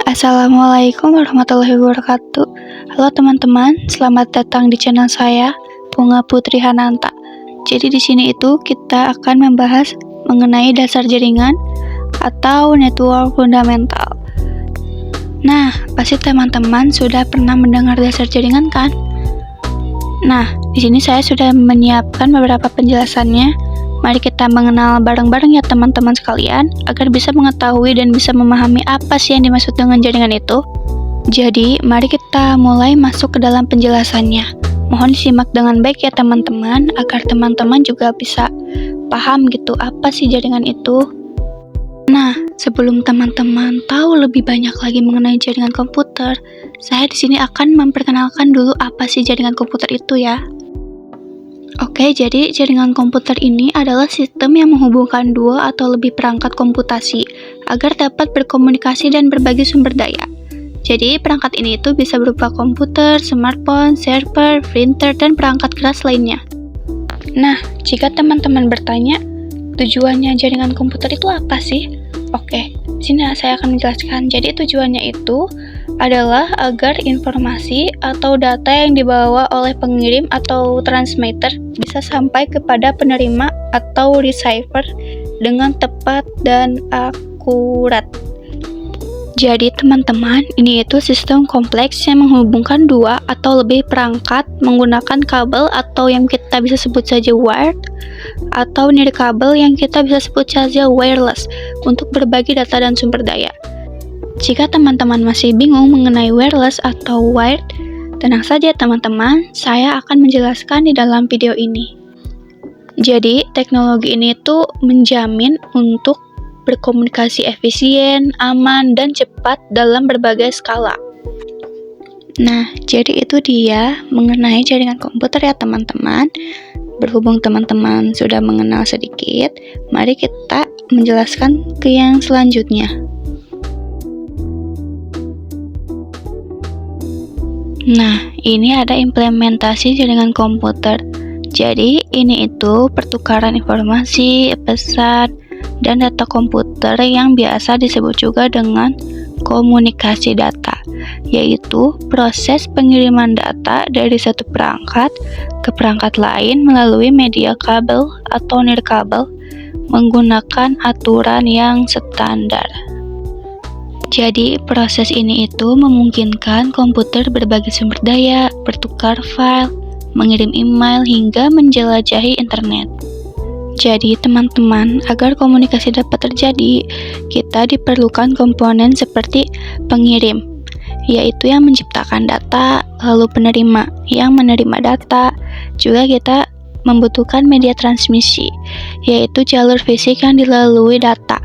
Assalamualaikum warahmatullahi wabarakatuh. Halo teman-teman, selamat datang di channel saya, Bunga Putri Hananta. Jadi di sini itu kita akan membahas mengenai dasar jaringan atau network fundamental. Nah, pasti teman-teman sudah pernah mendengar dasar jaringan kan? Nah, di sini saya sudah menyiapkan beberapa penjelasannya. Mari kita mengenal bareng-bareng ya teman-teman sekalian, agar bisa mengetahui dan bisa memahami apa sih yang dimaksud dengan jaringan itu. Jadi, mari kita mulai masuk ke dalam penjelasannya. Mohon disimak dengan baik ya teman-teman, agar teman-teman juga bisa paham gitu apa sih jaringan itu. Nah, sebelum teman-teman tahu lebih banyak lagi mengenai jaringan komputer, saya di sini akan memperkenalkan dulu apa sih jaringan komputer itu ya. Oke, jadi jaringan komputer ini adalah sistem yang menghubungkan dua atau lebih perangkat komputasi agar dapat berkomunikasi dan berbagi sumber daya. Jadi, perangkat ini itu bisa berupa komputer, smartphone, server, printer, dan perangkat keras lainnya. Nah, jika teman-teman bertanya, tujuannya jaringan komputer itu apa sih? Oke, di sini saya akan menjelaskan. Jadi, tujuannya itu adalah agar informasi atau data yang dibawa oleh pengirim atau transmitter bisa sampai kepada penerima atau receiver dengan tepat dan akurat. Jadi teman-teman, ini itu sistem kompleks yang menghubungkan dua atau lebih perangkat menggunakan kabel atau yang kita bisa sebut saja wired atau nirkabel yang kita bisa sebut saja wireless untuk berbagi data dan sumber daya. Jika teman-teman masih bingung mengenai wireless atau wired, tenang saja teman-teman, saya akan menjelaskan di dalam video ini. Jadi, teknologi ini tuh menjamin untuk berkomunikasi efisien, aman, dan cepat dalam berbagai skala. Nah, jadi itu dia mengenai jaringan komputer ya teman-teman. Berhubung teman-teman sudah mengenal sedikit, mari kita menjelaskan ke yang selanjutnya. Nah, ini ada implementasi jaringan komputer. Jadi, ini itu pertukaran informasi, pesan, dan data komputer yang biasa disebut juga dengan komunikasi data, yaitu proses pengiriman data dari satu perangkat ke perangkat lain melalui media kabel atau nirkabel menggunakan aturan yang standar. Jadi, proses ini itu memungkinkan komputer berbagi sumber daya, bertukar file, mengirim email, hingga menjelajahi internet. Jadi, teman-teman, agar komunikasi dapat terjadi, kita diperlukan komponen seperti pengirim, yaitu yang menciptakan data, lalu penerima yang menerima data. Juga kita membutuhkan media transmisi, yaitu jalur fisik yang dilalui data.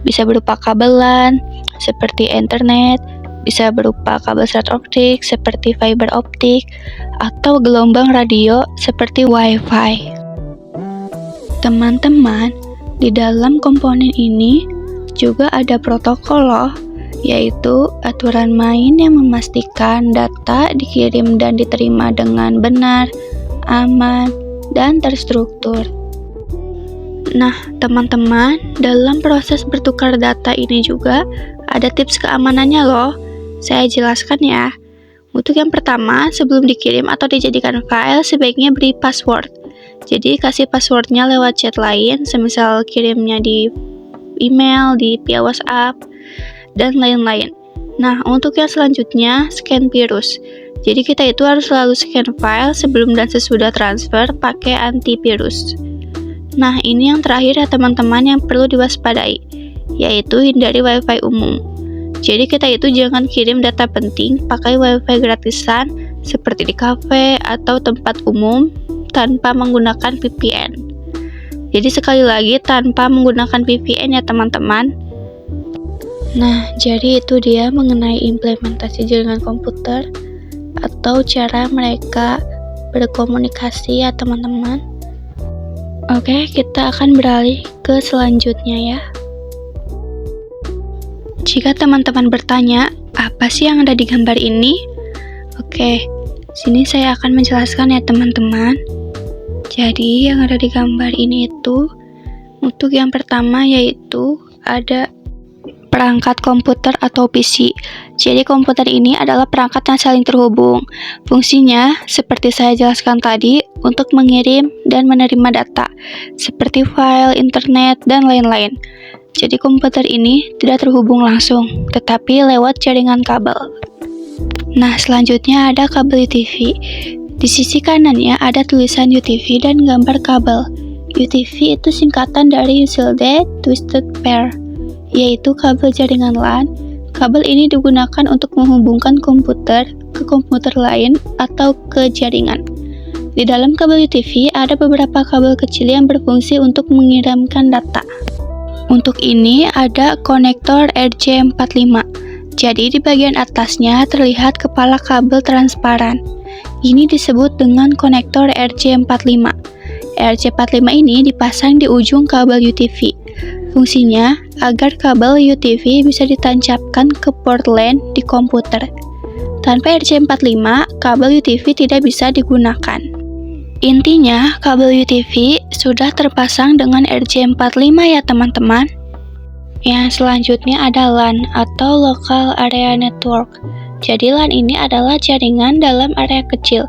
Bisa berupa kabelan, seperti internet, bisa berupa kabel serat optik seperti fiber optik, atau gelombang radio seperti wifi. Teman-teman, di dalam komponen ini juga ada protokol loh, yaitu aturan main yang memastikan data dikirim dan diterima dengan benar, aman, dan terstruktur. Nah, teman-teman, dalam proses bertukar data ini juga ada tips keamanannya loh. Saya jelaskan ya. Untuk yang pertama, sebelum dikirim atau dijadikan file, sebaiknya beri password. Jadi, kasih passwordnya lewat chat lain, semisal kirimnya di email, via WhatsApp, dan lain-lain. Nah, untuk yang selanjutnya, scan virus. Jadi, kita itu harus selalu scan file sebelum dan sesudah transfer pakai antivirus. Nah, ini yang terakhir ya teman-teman yang perlu diwaspadai, yaitu hindari wifi umum. Jadi kita itu jangan kirim data penting pakai wifi gratisan seperti di kafe atau tempat umum tanpa menggunakan VPN. Jadi sekali lagi tanpa menggunakan VPN ya teman-teman. Nah, jadi itu dia mengenai implementasi jaringan komputer atau cara mereka berkomunikasi ya teman-teman. Oke, kita akan beralih ke selanjutnya ya. Jika teman-teman bertanya, apa sih yang ada di gambar ini? Oke, sini saya akan menjelaskan ya teman-teman. Jadi, yang ada di gambar ini itu, untuk yang pertama yaitu ada perangkat komputer atau PC. Jadi komputer ini adalah perangkat yang saling terhubung. Fungsinya, seperti saya jelaskan tadi, untuk mengirim dan menerima data, seperti file, internet, dan lain-lain. Jadi komputer ini tidak terhubung langsung, tetapi lewat jaringan kabel. Nah, selanjutnya ada kabel UTV. Di sisi kanannya ada tulisan UTV dan gambar kabel. UTV itu singkatan dari Utility Twisted Pair, yaitu kabel jaringan LAN. Kabel ini digunakan untuk menghubungkan komputer ke komputer lain atau ke jaringan. Di dalam kabel UTV ada beberapa kabel kecil yang berfungsi untuk mengirimkan data. Untuk ini ada konektor RJ45. Jadi di bagian atasnya terlihat kepala kabel transparan. Ini disebut dengan konektor RJ45. RJ45 ini dipasang di ujung kabel UTV. Fungsinya agar kabel UTV bisa ditancapkan ke port LAN di komputer. Tanpa RJ45, kabel UTV tidak bisa digunakan. Intinya, kabel UTV sudah terpasang dengan RJ45 ya teman-teman. Yang selanjutnya ada LAN atau Local Area Network. Jadi LAN ini adalah jaringan dalam area kecil.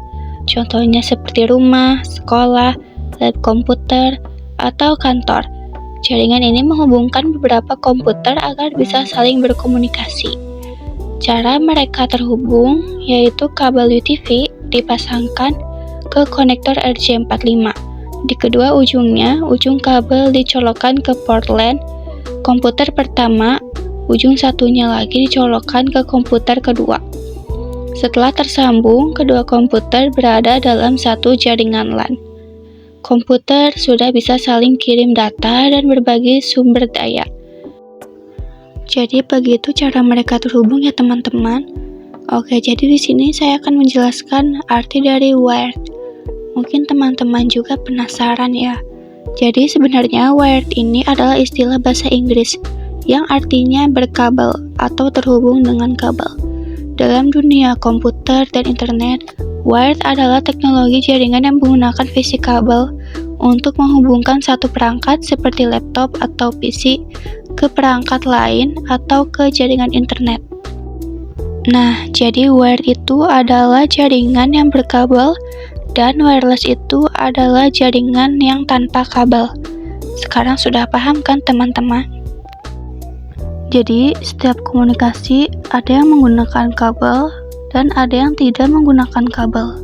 Contohnya seperti rumah, sekolah, lab komputer, atau kantor. Jaringan ini menghubungkan beberapa komputer agar bisa saling berkomunikasi. Cara mereka terhubung yaitu kabel UTV dipasangkan ke konektor RJ45. Di kedua ujungnya, ujung kabel dicolokkan ke port LAN komputer pertama, ujung satunya lagi dicolokkan ke komputer kedua. Setelah tersambung, kedua komputer berada dalam satu jaringan LAN. Komputer sudah bisa saling kirim data dan berbagi sumber daya. Jadi begitu cara mereka terhubung ya teman-teman. Oke, jadi di sini saya akan menjelaskan arti dari wired. Mungkin teman-teman juga penasaran ya. Jadi sebenarnya wired ini adalah istilah bahasa Inggris yang artinya berkabel atau terhubung dengan kabel. Dalam dunia komputer dan internet, wired adalah teknologi jaringan yang menggunakan fisik kabel untuk menghubungkan satu perangkat seperti laptop atau PC ke perangkat lain atau ke jaringan internet. Nah, jadi wired itu adalah jaringan yang berkabel dan wireless itu adalah jaringan yang tanpa kabel. Sekarang sudah paham kan teman-teman? Jadi, setiap komunikasi ada yang menggunakan kabel dan ada yang tidak menggunakan kabel.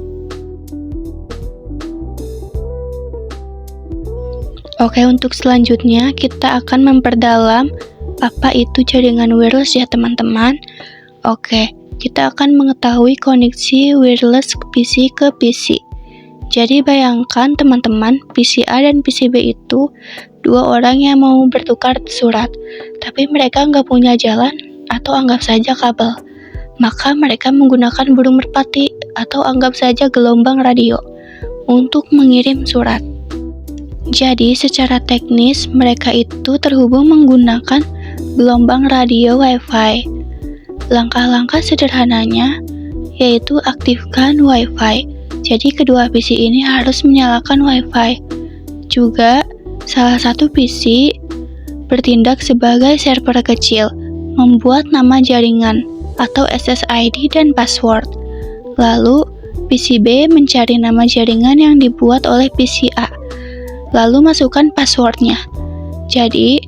Oke, untuk selanjutnya kita akan memperdalam apa itu jaringan wireless ya teman-teman. Oke, kita akan mengetahui koneksi wireless PC ke PC. Jadi bayangkan teman-teman, PC A dan PC B itu dua orang yang mau bertukar surat, tapi mereka nggak punya jalan atau anggap saja kabel. Maka mereka menggunakan burung merpati atau anggap saja gelombang radio untuk mengirim surat. Jadi secara teknis mereka itu terhubung menggunakan gelombang radio Wi-Fi. Langkah-langkah sederhananya yaitu aktifkan Wi-Fi. Jadi kedua PC ini harus menyalakan Wi-Fi. Juga salah satu PC bertindak sebagai server kecil, membuat nama jaringan atau SSID dan password. Lalu PC B mencari nama jaringan yang dibuat oleh PC A. Lalu masukkan passwordnya. Jadi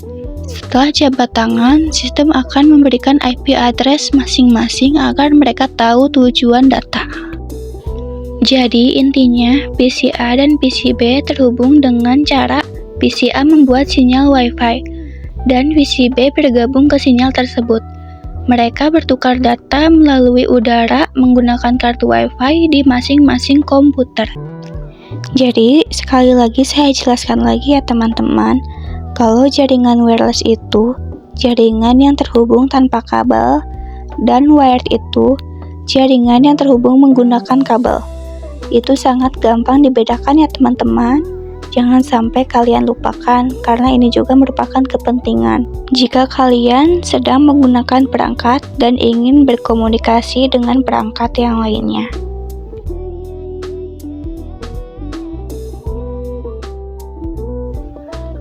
setelah jabat tangan, sistem akan memberikan IP address masing-masing agar mereka tahu tujuan data. Jadi intinya PC A dan PC B terhubung dengan cara PC A membuat sinyal Wi-Fi dan PC B bergabung ke sinyal tersebut. Mereka bertukar data melalui udara menggunakan kartu Wi-Fi di masing-masing komputer. Jadi sekali lagi saya jelaskan lagi ya teman-teman, kalau jaringan wireless itu jaringan yang terhubung tanpa kabel dan wired itu jaringan yang terhubung menggunakan kabel. Itu sangat gampang dibedakan ya teman-teman. Jangan sampai kalian lupakan karena ini juga merupakan kepentingan jika kalian sedang menggunakan perangkat dan ingin berkomunikasi dengan perangkat yang lainnya.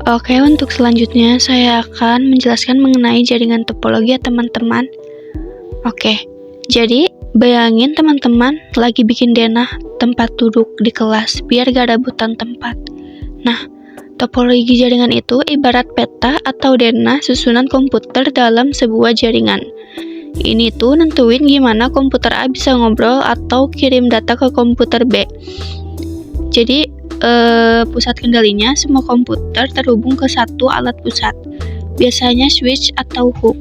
Oke, untuk selanjutnya saya akan menjelaskan mengenai jaringan topologi ya teman-teman. Oke, jadi bayangin teman-teman lagi bikin denah tempat duduk di kelas biar gak rebutan tempat. Nah, topologi jaringan itu ibarat peta atau denah susunan komputer dalam sebuah jaringan. Ini tuh nentuin gimana komputer A bisa ngobrol atau kirim data ke komputer B. Jadi, pusat kendalinya semua komputer terhubung ke satu alat pusat, biasanya switch atau hub.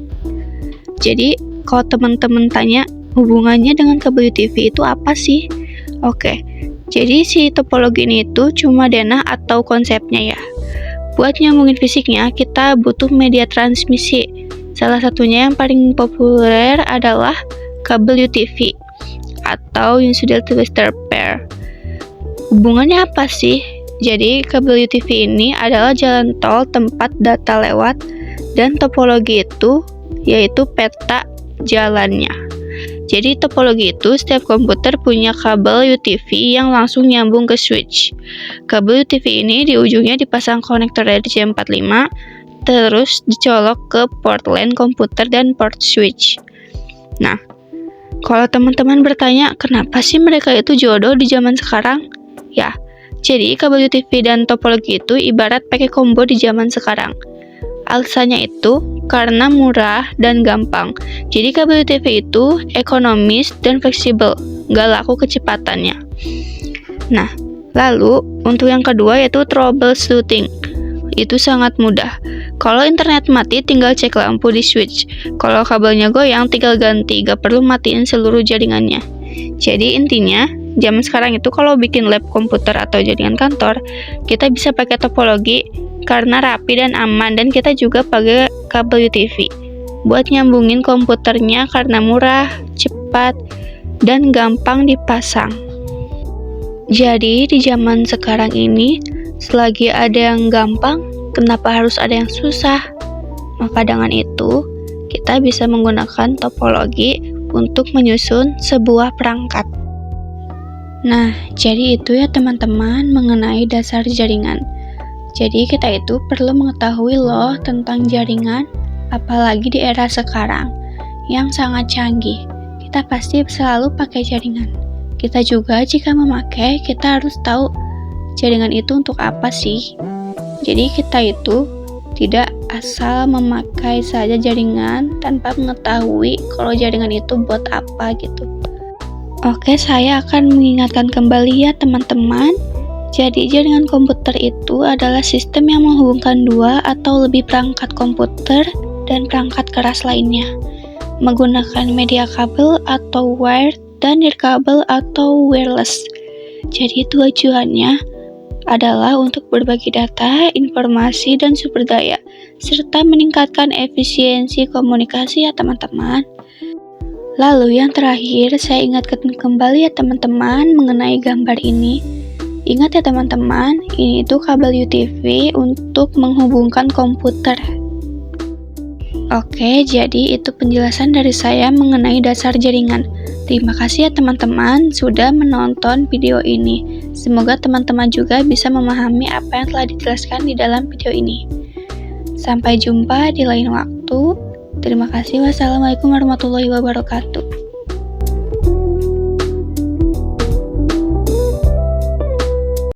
Jadi, kalau teman-teman tanya, hubungannya dengan kabel UTV itu apa sih? Oke, jadi si topologi ini itu cuma denah atau konsepnya ya. Buat nyambungin fisiknya, kita butuh media transmisi. Salah satunya yang paling populer adalah kabel UTV atau Universal Twistor Pair. Hubungannya apa sih? Jadi, kabel UTV ini adalah jalan tol tempat data lewat dan topologi itu yaitu peta jalannya. Jadi, topologi itu setiap komputer punya kabel UTV yang langsung nyambung ke switch. Kabel UTV ini di ujungnya dipasang konektor RJ45, terus dicolok ke port LAN komputer dan port switch. Nah, kalau teman-teman bertanya, kenapa sih mereka itu jodoh di zaman sekarang? Ya, jadi kabel UTV dan topologi itu ibarat pakai combo di zaman sekarang. Alasannya itu karena murah dan gampang. Jadi kabel UTV itu ekonomis dan fleksibel, nggak laku kecepatannya. Nah, lalu untuk yang kedua yaitu troubleshooting. Itu sangat mudah. Kalau internet mati tinggal cek lampu di switch. Kalau kabelnya goyang tinggal ganti, gak perlu matiin seluruh jaringannya. Jadi intinya, zaman sekarang itu kalau bikin lab komputer atau jaringan kantor, kita bisa pakai topologi karena rapi dan aman, dan kita juga pakai kabel UTV buat nyambungin komputernya karena murah, cepat, dan gampang dipasang. Jadi di zaman sekarang ini, selagi ada yang gampang, kenapa harus ada yang susah? Maka dengan itu, kita bisa menggunakan topologi untuk menyusun sebuah perangkat. Nah, jadi itu ya teman-teman mengenai dasar jaringan. Jadi kita itu perlu mengetahui loh tentang jaringan, apalagi di era sekarang yang sangat canggih. Kita pasti selalu pakai jaringan. Kita juga jika memakai, kita harus tahu jaringan itu untuk apa sih. Jadi kita itu tidak asal memakai saja jaringan tanpa mengetahui kalau jaringan itu buat apa gitu. Oke, saya akan mengingatkan kembali ya teman-teman. Jadi jaringan komputer itu adalah sistem yang menghubungkan dua atau lebih perangkat komputer dan perangkat keras lainnya menggunakan media kabel atau wired dan nirkabel atau wireless. Jadi tujuannya adalah untuk berbagi data, informasi, dan sumber daya, serta meningkatkan efisiensi komunikasi ya teman-teman. Lalu yang terakhir, saya ingatkan kembali ya teman-teman mengenai gambar ini. Ingat ya teman-teman, ini itu kabel UTV untuk menghubungkan komputer. Oke, jadi itu penjelasan dari saya mengenai dasar jaringan. Terima kasih ya teman-teman sudah menonton video ini. Semoga teman-teman juga bisa memahami apa yang telah dijelaskan di dalam video ini. Sampai jumpa di lain waktu. Terima kasih. Wassalamualaikum warahmatullahi wabarakatuh.